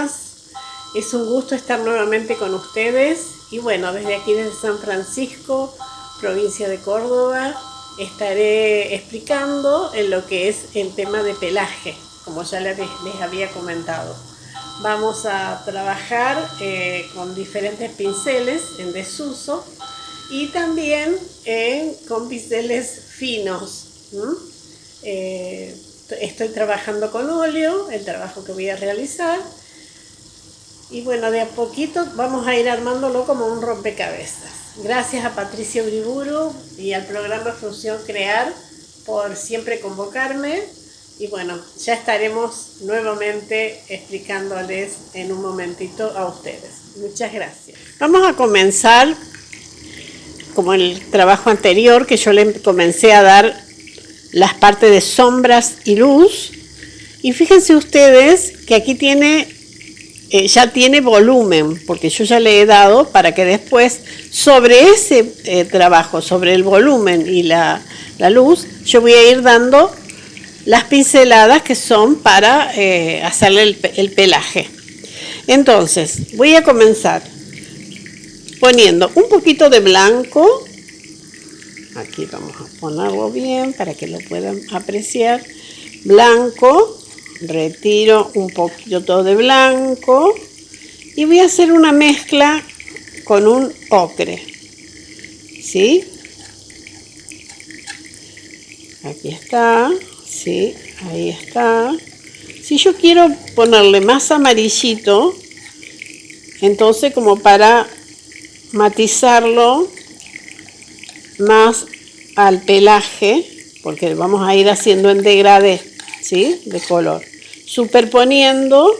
días. Es un gusto estar nuevamente con ustedes. Y bueno, desde aquí, desde San Francisco, provincia de Córdoba, estaré explicando en lo que es el tema de pelaje, como ya les había comentado. Vamos a trabajar con diferentes pinceles en desuso y también con pinceles finos. Estoy trabajando con óleo, el trabajo que voy a realizar. Y bueno, de a poquito vamos a ir armándolo como un rompecabezas. Gracias a Patricia Uriburu y al programa Función Crear por siempre convocarme. Y bueno, ya estaremos nuevamente explicándoles en un momentito a ustedes. Muchas gracias. Vamos a comenzar como el trabajo anterior, que yo le comencé a dar las partes de sombras y luz. Y fíjense ustedes que aquí ya tiene volumen, porque yo ya le he dado para que después sobre ese trabajo, sobre el volumen y la luz, yo voy a ir dando las pinceladas que son para hacerle el pelaje. Entonces, voy a comenzar poniendo un poquito de blanco. Aquí vamos a ponerlo bien para que lo puedan apreciar. Blanco, retiro un poquito de blanco y voy a hacer una mezcla con un ocre. ¿Sí? Aquí está. Sí, ahí está. Si yo quiero ponerle más amarillito, entonces como para matizarlo más al pelaje, porque vamos a ir haciendo en degradé, ¿sí? De color, superponiendo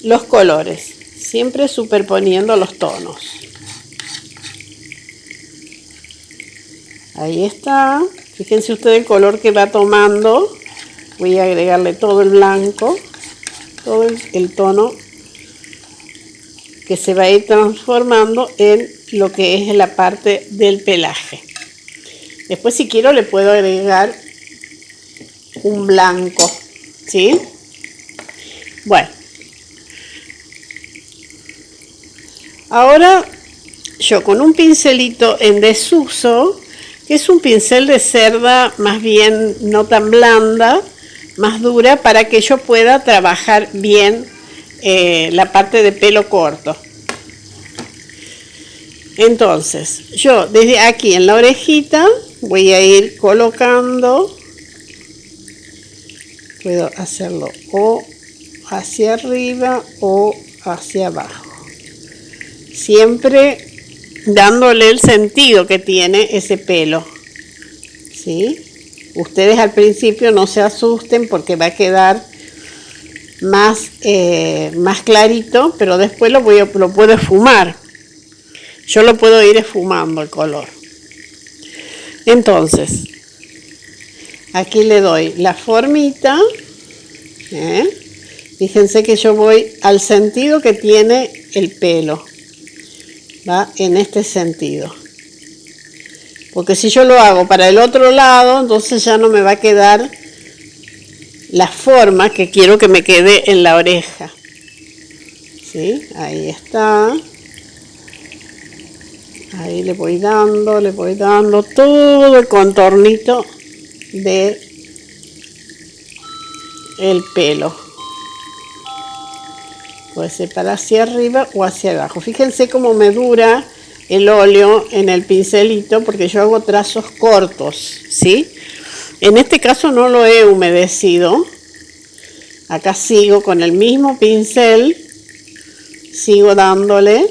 los colores, siempre superponiendo los tonos. Ahí está. Fíjense ustedes el color que va tomando. Voy a agregarle todo el blanco, todo el tono que se va a ir transformando en lo que es la parte del pelaje. Después, si quiero, le puedo agregar un blanco, ¿sí? Bueno, ahora yo con un pincelito en desuso, que es un pincel de cerda más bien no tan blanda, más dura, para que yo pueda trabajar bien la parte de pelo corto. Entonces, yo desde aquí en la orejita voy a ir colocando, puedo hacerlo o hacia arriba o hacia abajo, siempre dándole el sentido que tiene ese pelo, ¿sí? Ustedes al principio no se asusten porque va a quedar más clarito, pero después lo puedo esfumar. Yo lo puedo ir esfumando el color. Entonces, aquí le doy la formita. Fíjense que yo voy al sentido que tiene el pelo. Va en este sentido. Porque si yo lo hago para el otro lado, entonces ya no me va a quedar la forma que quiero que me quede en la oreja. ¿Sí? Ahí está. Ahí le voy dando todo el contornito de el pelo. Puede ser para hacia arriba o hacia abajo. Fíjense cómo me dura el óleo en el pincelito, porque yo hago trazos cortos, ¿sí? En este caso no lo he humedecido. Acá sigo con el mismo pincel, sigo dándole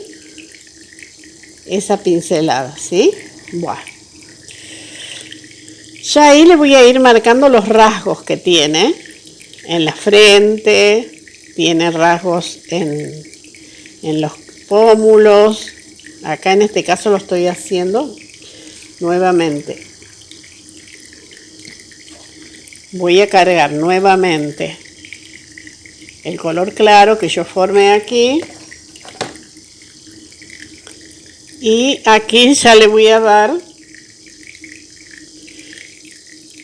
esa pincelada, ¿sí? Bueno. Ya ahí le voy a ir marcando los rasgos que tiene en la frente, tiene rasgos en los pómulos. Acá en este caso lo estoy haciendo nuevamente. Voy a cargar nuevamente el color claro que yo formé aquí. Y aquí ya le voy a dar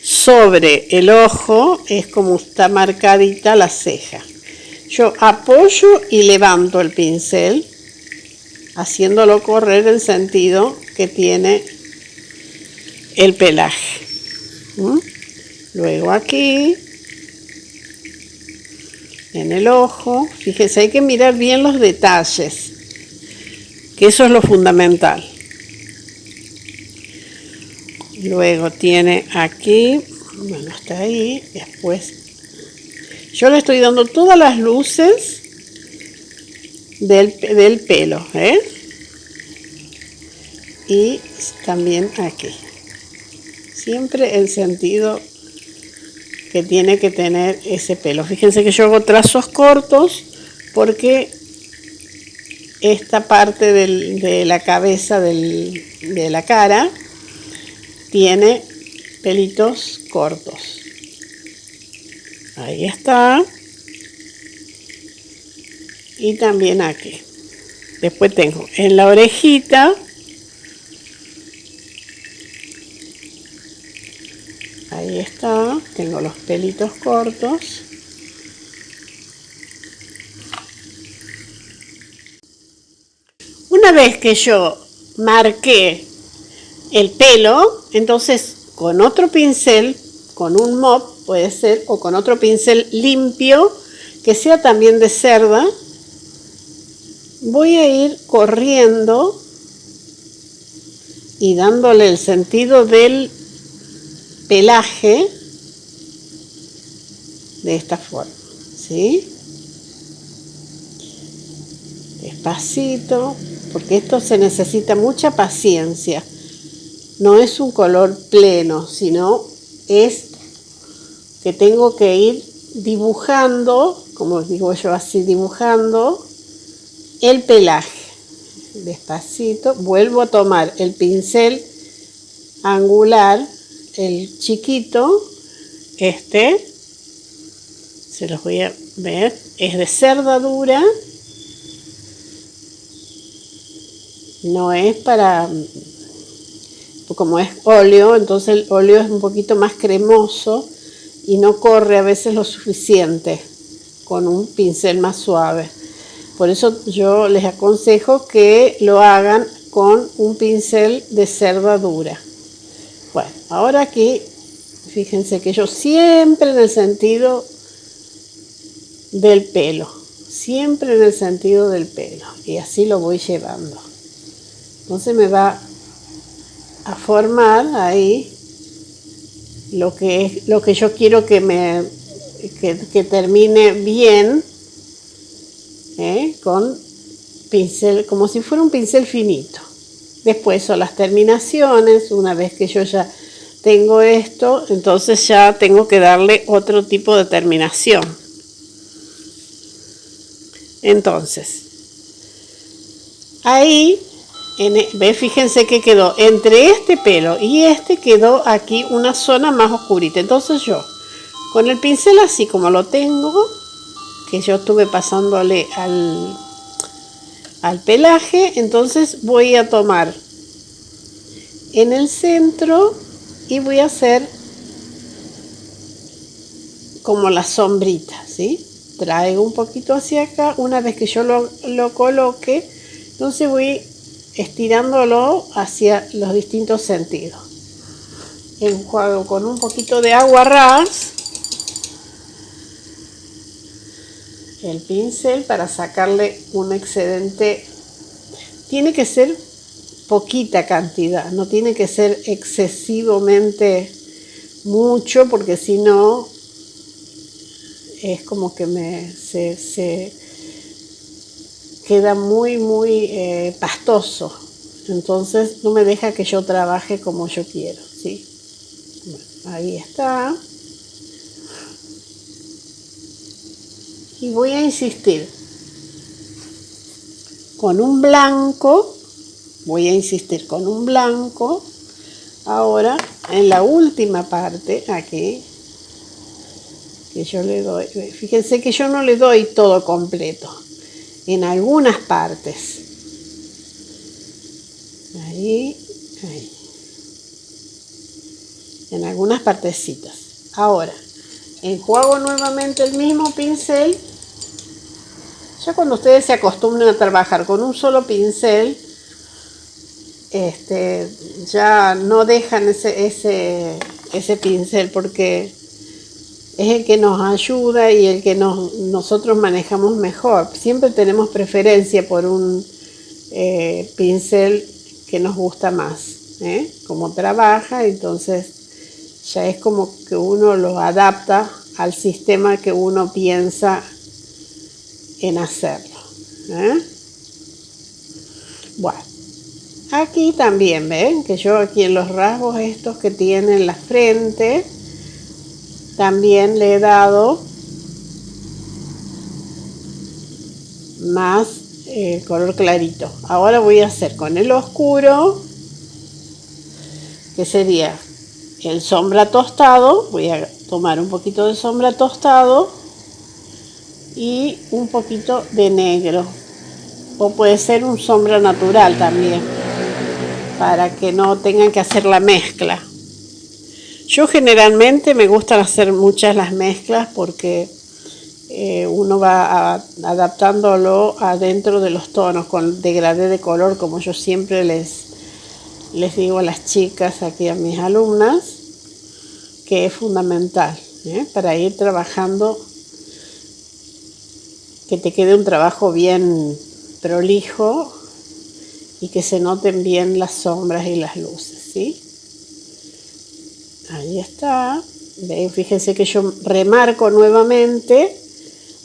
sobre el ojo, es como está marcadita la ceja. yo apoyo y levanto el pincel, haciéndolo correr el sentido que tiene el pelaje. Luego aquí, en el ojo, fíjense, hay que mirar bien los detalles, que eso es lo fundamental. Luego tiene aquí, bueno, está ahí, después yo le estoy dando todas las luces del pelo, y también aquí. Siempre el sentido que tiene que tener ese pelo. Fíjense que yo hago trazos cortos porque esta parte de la cabeza de la cara tiene pelitos cortos. Ahí está. Y también aquí. Después tengo en la orejita. Ahí está. Tengo los pelitos cortos. Una vez que yo marqué el pelo, entonces con otro pincel, con un mop puede ser, o con otro pincel limpio, que sea también de cerda, voy a ir corriendo y dándole el sentido del pelaje de esta forma, ¿sí? Despacito, porque esto se necesita mucha paciencia. No es un color pleno, sino es que tengo que ir dibujando, como digo yo así, dibujando el pelaje. Despacito, vuelvo a tomar el pincel angular, el chiquito, se los voy a ver, es de cerda dura, no es para, como es óleo, entonces el óleo es un poquito más cremoso y no corre a veces lo suficiente con un pincel más suave. Por eso yo les aconsejo que lo hagan con un pincel de cerda dura. Bueno, ahora aquí, fíjense que yo siempre en el sentido del pelo, siempre en el sentido del pelo, y así lo voy llevando. Entonces me va a formar ahí lo que yo quiero que termine bien, con pincel, como si fuera un pincel finito. Después son las terminaciones. Una vez que yo ya tengo esto, entonces ya tengo que darle otro tipo de terminación. Entonces, ahí, fíjense que quedó entre este pelo y quedó aquí una zona más oscurita. Entonces yo, con el pincel así como lo tengo, que yo estuve pasándole al pelaje, entonces voy a tomar en el centro y voy a hacer como la sombrita, ¿sí? Traigo un poquito hacia acá. Una vez que yo lo coloque, entonces voy estirándolo hacia los distintos sentidos. Enjuago con un poquito de agua ras el pincel para sacarle un excedente. Tiene que ser poquita cantidad, no tiene que ser excesivamente mucho, porque si no es como que se queda muy pastoso. Entonces no me deja que yo trabaje como yo quiero, ¿sí? Bueno, ahí está. Y voy a insistir con un blanco. Voy a insistir con un blanco. Ahora, en la última parte, aquí, que yo le doy, fíjense que yo no le doy todo completo, en algunas partes. Ahí. En algunas partecitas. Ahora, enjuago nuevamente el mismo pincel Ya cuando ustedes se acostumbren a trabajar con un solo pincel, ya no dejan ese pincel, porque es el que nos ayuda y el que nosotros manejamos mejor. Siempre tenemos preferencia por un pincel que nos gusta más, como trabaja. Entonces ya es como que uno lo adapta al sistema que uno piensa en hacerlo. Bueno, aquí también ven que yo aquí en los rasgos estos que tiene en la frente también le he dado más color clarito. Ahora voy a hacer con el oscuro, que sería el sombra tostado. Voy a tomar un poquito de sombra tostado y un poquito de negro, o puede ser un sombra natural también, para que no tengan que hacer la mezcla. Yo generalmente me gusta hacer muchas las mezclas, porque uno va adaptándolo adentro de los tonos con degradé de color, como yo siempre les digo a las chicas, aquí a mis alumnas, que es fundamental para ir trabajando, que te quede un trabajo bien prolijo y que se noten bien las sombras y las luces, ¿sí? Ahí está. Fíjense que yo remarco nuevamente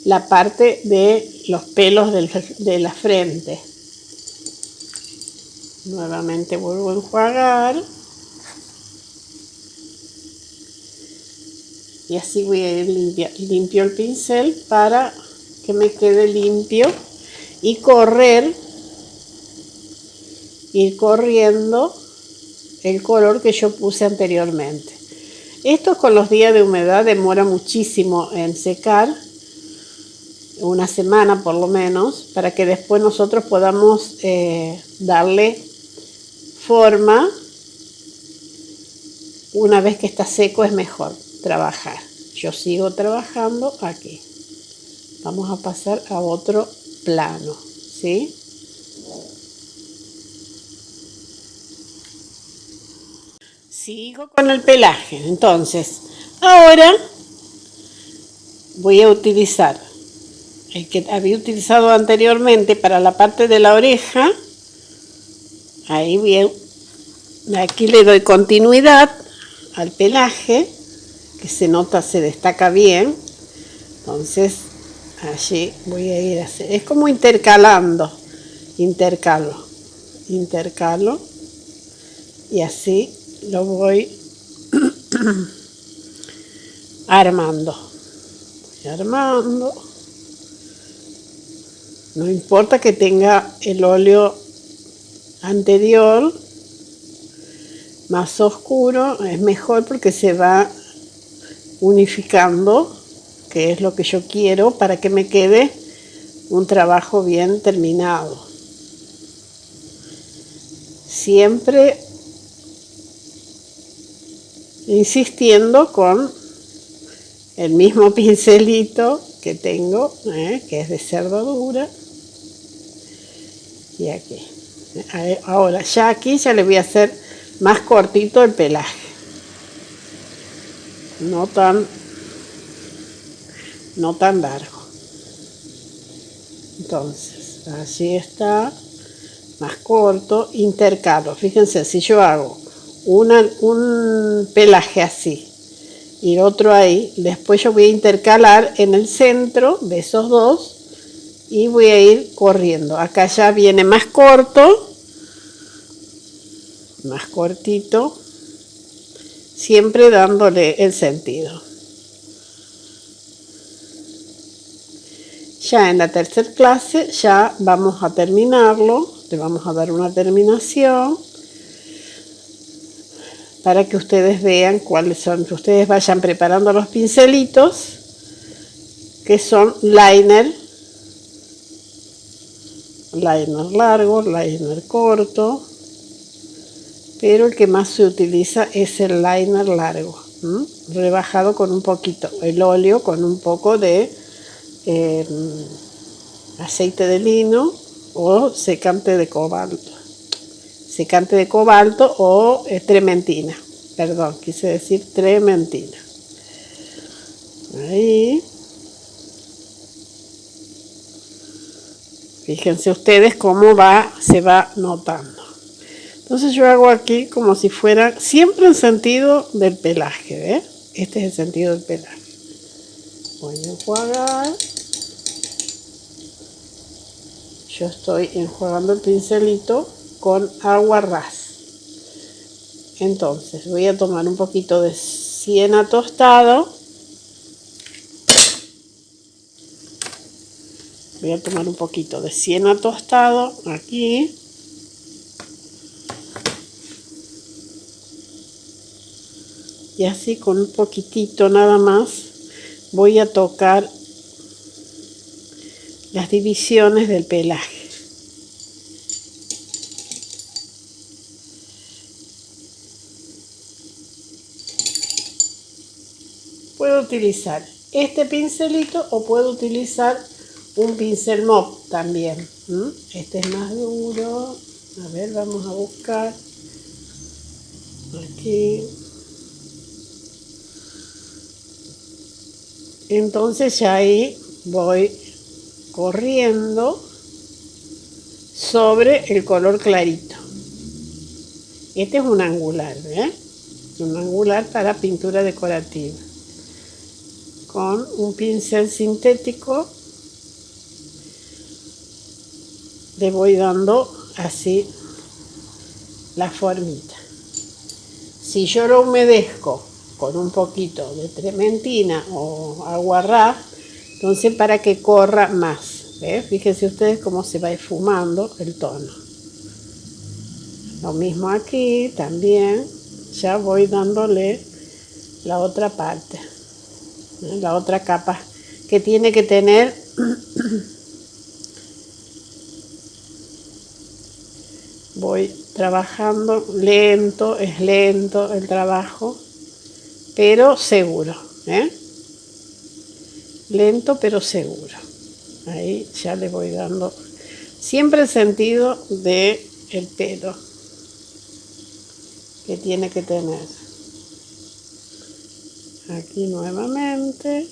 la parte de los pelos de la frente. Nuevamente vuelvo a enjuagar. Y así voy a ir limpio el pincel para que me quede limpio y ir corriendo el color que yo puse anteriormente. Esto con los días de humedad demora muchísimo en secar, una semana por lo menos, para que después nosotros podamos darle forma. Una vez que está seco es mejor trabajar. Yo sigo trabajando aquí. Vamos a pasar a otro plano, ¿sí? Sigo con el pelaje. Entonces, ahora voy a utilizar el que había utilizado anteriormente para la parte de la oreja. Ahí bien, aquí le doy continuidad al pelaje, que se nota, se destaca bien. Entonces allí voy a ir a hacer, es como intercalo y así lo voy armando. No importa que tenga el óleo anterior más oscuro, es mejor, porque se va unificando, que es lo que yo quiero para que me quede un trabajo bien terminado. Siempre insistiendo con el mismo pincelito que tengo, que es de cerradura, y aquí. Ahora ya aquí ya le voy a hacer más cortito el pelaje, no tan largo. Entonces así está, más corto. Intercalo. Fíjense, si yo hago un pelaje así y el otro ahí, después yo voy a intercalar en el centro de esos dos y voy a ir corriendo. Acá ya viene más corto, más cortito, siempre dándole el sentido. Ya en la tercera clase ya vamos a terminarlo, le vamos a dar una terminación para que ustedes vean cuáles son, que ustedes vayan preparando los pincelitos, que son liner largo, liner corto, pero el que más se utiliza es el liner largo, rebajado con un poquito, el óleo con un poco de aceite de lino o secante de cobalto. Secante de cobalto o trementina. Perdón, quise decir trementina. Ahí. Fíjense ustedes cómo se va notando. Entonces yo hago aquí como si fuera siempre en sentido del pelaje, ¿ves? Este es el sentido del pelaje. Voy a enjuagar. Yo estoy enjuagando el pincelito con agua ras. Entonces voy a tomar un poquito de siena tostado. Voy a tomar un poquito de siena tostado aquí. Y así con un poquitito nada más voy a tocar las divisiones del pelaje. Puedo utilizar este pincelito o puedo utilizar un pincel mop también. Este es más duro. A ver, vamos a buscar aquí. Entonces ya ahí voy corriendo sobre el color clarito. Este es un angular, ¿eh? Un angular para pintura decorativa. Con un pincel sintético le voy dando así la formita. Si yo lo humedezco con un poquito de trementina o agua ras, entonces para que corra más. ¿Ves? Fíjense ustedes cómo se va esfumando el tono. Lo mismo aquí también. Ya voy dándole la otra parte, la otra capa que tiene que tener voy trabajando lento, es lento el trabajo, pero seguro, ¿eh? Lento pero seguro. Ahí ya le voy dando siempre el sentido de el pelo que tiene que tener. Aquí nuevamente.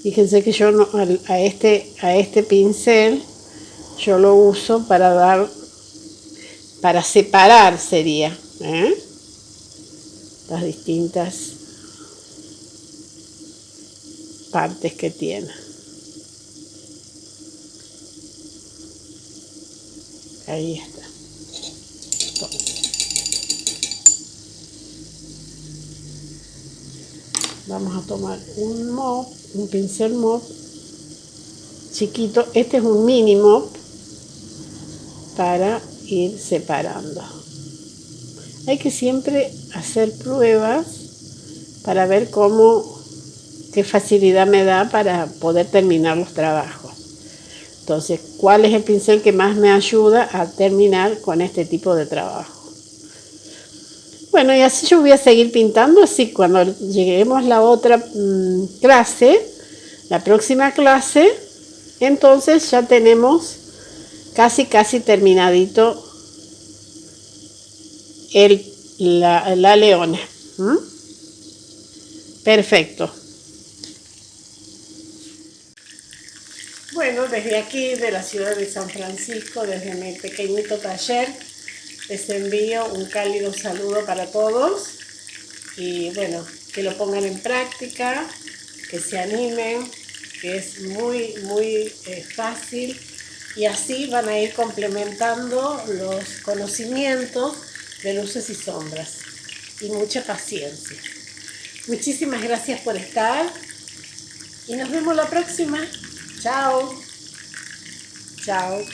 Fíjense que yo no, a este pincel yo lo uso para separar sería, ¿eh? Las distintas partes que tiene. Ahí está. Entonces, vamos a tomar un pincel mop chiquito. Este es un mini mop para ir separando. Hay que siempre hacer pruebas para ver qué facilidad me da para poder terminar los trabajos. Entonces, ¿cuál es el pincel que más me ayuda a terminar con este tipo de trabajo? Bueno, y así yo voy a seguir pintando, así cuando lleguemos a la otra clase, la próxima clase, entonces ya tenemos casi terminadito la leona. Perfecto. Bueno, desde aquí, de la ciudad de San Francisco, desde mi pequeñito taller, les envío un cálido saludo para todos y bueno, que lo pongan en práctica, que se animen, que es muy fácil y así van a ir complementando los conocimientos de luces y sombras y mucha paciencia. Muchísimas gracias por estar y nos vemos la próxima. Chao. Chao.